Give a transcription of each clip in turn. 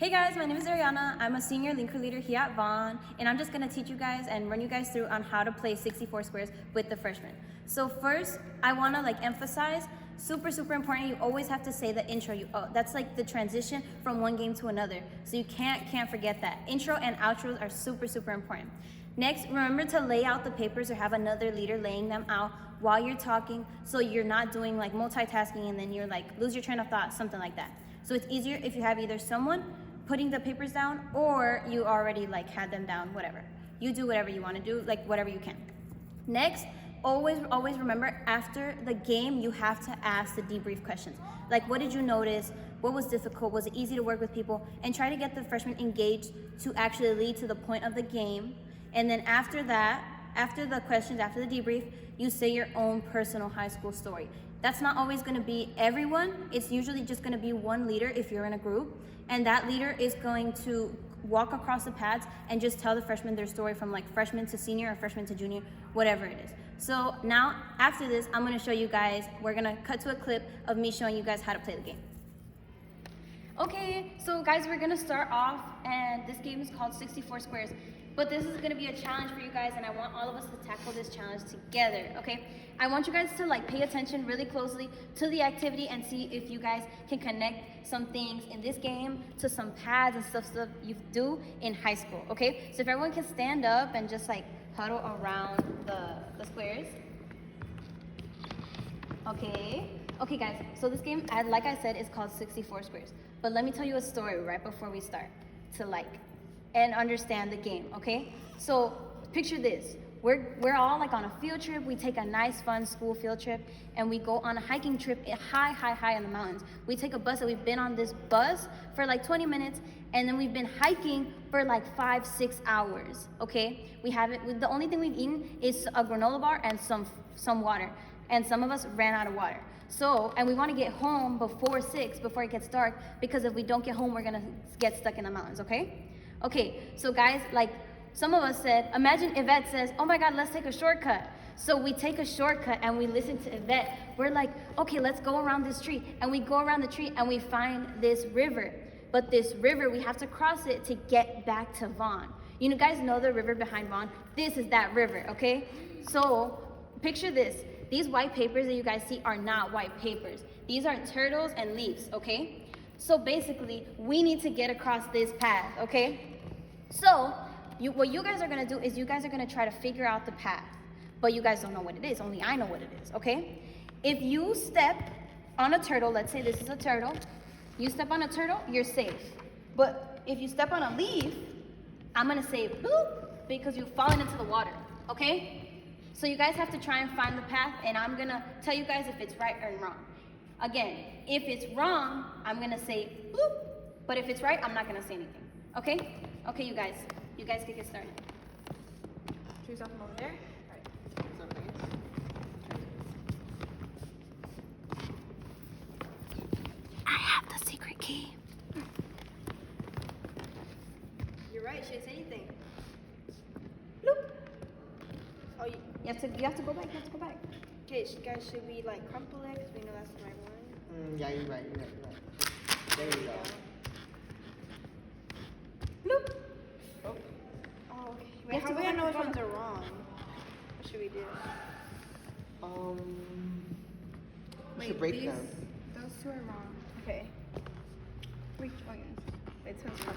Hey guys, my name is Ariana. I'm a senior linker leader here at Vaughn, and I'm just gonna teach you guys and run you guys through on how to play 64 squares with the freshmen. So first, I wanna emphasize, super important, you always have to say the intro. That's like the transition from one game to another. So you can't forget that. Intro and outros are super important. Next, remember to lay out the papers or have another leader laying them out while you're talking, so you're not doing multitasking and then you're lose your train of thought, something like that. So it's easier if you have either someone putting the papers down or you already had them down, whatever. You do whatever you want to do, whatever you can. Next, always remember, after the game, you have to ask the debrief questions. What did you notice? What was difficult? Was it easy to work with people? And try to get the freshmen engaged to actually lead to the point of the game. And then after that, after the questions, after the debrief, you say your own personal high school story. That's not always going to be everyone. It's usually just going to be one leader if you're in a group. And that leader is going to walk across the pads and just tell the freshmen their story from freshman to senior or freshman to junior, whatever it is. So now, after this, I'm going to show you guys, we're going to cut to a clip of me showing you guys how to play the game. Okay, so guys, we're going to start off, and this game is called 64 Squares. But this is gonna be a challenge for you guys, and I want all of us to tackle this challenge together, okay? I want you guys to pay attention really closely to the activity and see if you guys can connect some things in this game to some pads and stuff you do in high school, okay? So if everyone can stand up and just huddle around the squares. Okay. Okay guys, so this game, like I said, is called 64 Squares. But let me tell you a story right before we start to and understand the game, okay? So picture this. We're all on a field trip. We take a nice, fun school field trip, and we go on a hiking trip high in the mountains. We take a bus, and we've been on this bus for 20 minutes, and then we've been hiking for 5-6 hours, okay? The only thing we've eaten is a granola bar and some water, and some of us ran out of water. So, and we want to get home before 6, before it gets dark, because if we don't get home, we're gonna get stuck in the mountains, okay? Okay, so guys, some of us said, imagine Yvette says, oh my God, let's take a shortcut. So we take a shortcut and we listen to Yvette. We're okay, let's go around this tree. And we go around the tree and we find this river. But this river, we have to cross it to get back to Vaughn. You guys know the river behind Vaughn? This is that river, okay? So picture this. These white papers that you guys see are not white papers. These are turtles and leaves, okay? So basically, we need to get across this path, okay? So, what you guys are gonna do is you guys are gonna try to figure out the path, but you guys don't know what it is, only I know what it is, okay? If you step on a turtle, let's say this is a turtle, you step on a turtle, you're safe. But if you step on a leaf, I'm gonna say boop, because you've fallen into the water, okay? So you guys have to try and find the path, and I'm gonna tell you guys if it's right or wrong. Again, if it's wrong, I'm gonna say bloop, but if it's right, I'm not gonna say anything, okay? Okay, you guys can get started. Choose off from over there. All right. I have the secret key. You're right, she didn't say anything. Bloop. Oh, you have to go back, okay, guys, should we crumple it because we know that's the right one? Yeah, you're right. There you go. Bloop. Oh, okay. Wait, how do we know which ones are wrong? What should we do? We should break them. Those two are wrong. Okay. Wait, oh yes. Wait, this one's wrong.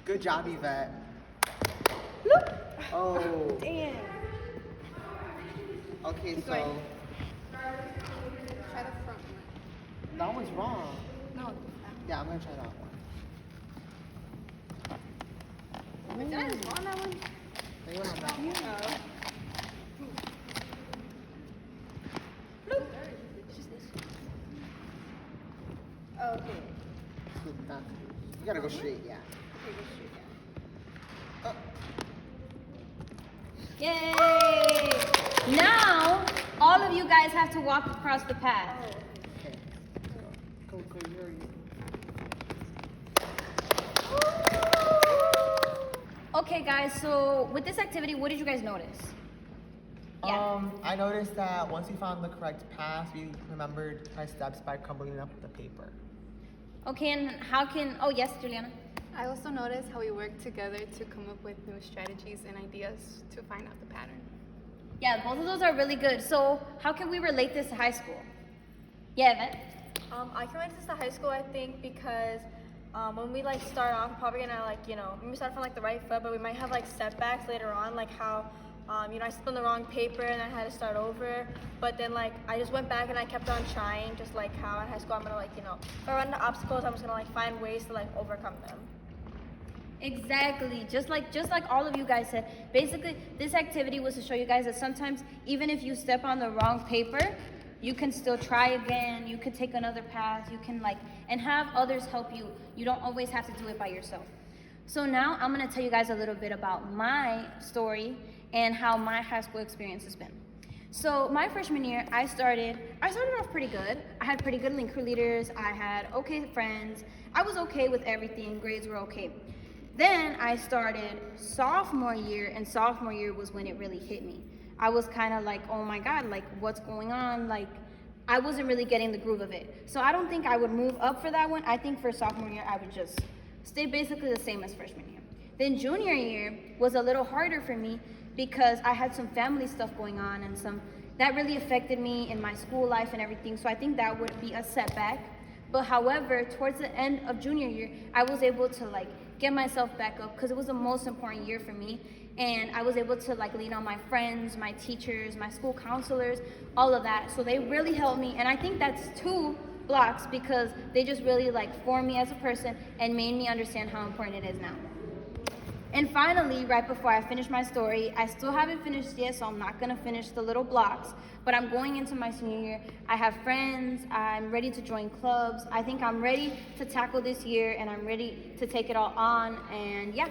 Good job, Yvette. Bloop. Oh. Damn. Okay, Keep so going. Try the front one. that one's wrong. No. Yeah, I'm gonna try that one. Wait, did I just wrong that one? They went on that one. No. Bloop. It's just this. Oh, okay. You gotta go straight, yeah. Okay, go straight down. Yay! Now, all of you guys have to walk across the path. Okay. Go, hurry. Okay guys, so with this activity, what did you guys notice? Yeah. I noticed that once we found the correct path, we remembered our steps by crumbling up the paper. Okay, and how can, oh yes, Juliana. I also noticed how we work together to come up with new strategies and ideas to find out the pattern. Yeah, both of those are really good. So how can we relate this to high school? Yeah, Yvette? I can relate this to high school, I think, because when we like start off, we're probably gonna like, maybe start from like the right foot, but we might have like setbacks later on, like how, I spun the wrong paper and I had to start over. But then like I just went back and I kept on trying, just like how in high school I'm gonna like, if I run into obstacles, I'm just gonna like find ways to like overcome them. Exactly. Just like all of you guys said. Basically, this activity was to show you guys that sometimes even if you step on the wrong paper, you can still try again. You could take another path. You can and have others help you. You don't always have to do it by yourself. So now I'm going to tell you guys a little bit about my story and how my high school experience has been. So my freshman year, I started off pretty good. I had pretty good linker leaders. I had okay friends. I was okay with everything. Grades were okay. Then I started sophomore year, and sophomore year was when it really hit me. I was kind of like, oh my God, like what's going on? Like I wasn't really getting the groove of it. So I don't think I would move up for that one. I think for sophomore year, I would just stay basically the same as freshman year. Then junior year was a little harder for me because I had some family stuff going on and that really affected me in my school life and everything. So I think that would be a setback. But however, towards the end of junior year, I was able to get myself back up because it was the most important year for me. And I was able to lean on my friends, my teachers, my school counselors, all of that. So they really helped me. And I think that's 2 blocks because they just really formed me as a person and made me understand how important it is now. And finally, right before I finish my story, I still haven't finished yet, so I'm not gonna finish the little blocks, but I'm going into my senior year. I have friends, I'm ready to join clubs. I think I'm ready to tackle this year and I'm ready to take it all on. And yeah,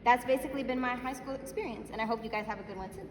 that's basically been my high school experience, and I hope you guys have a good one too.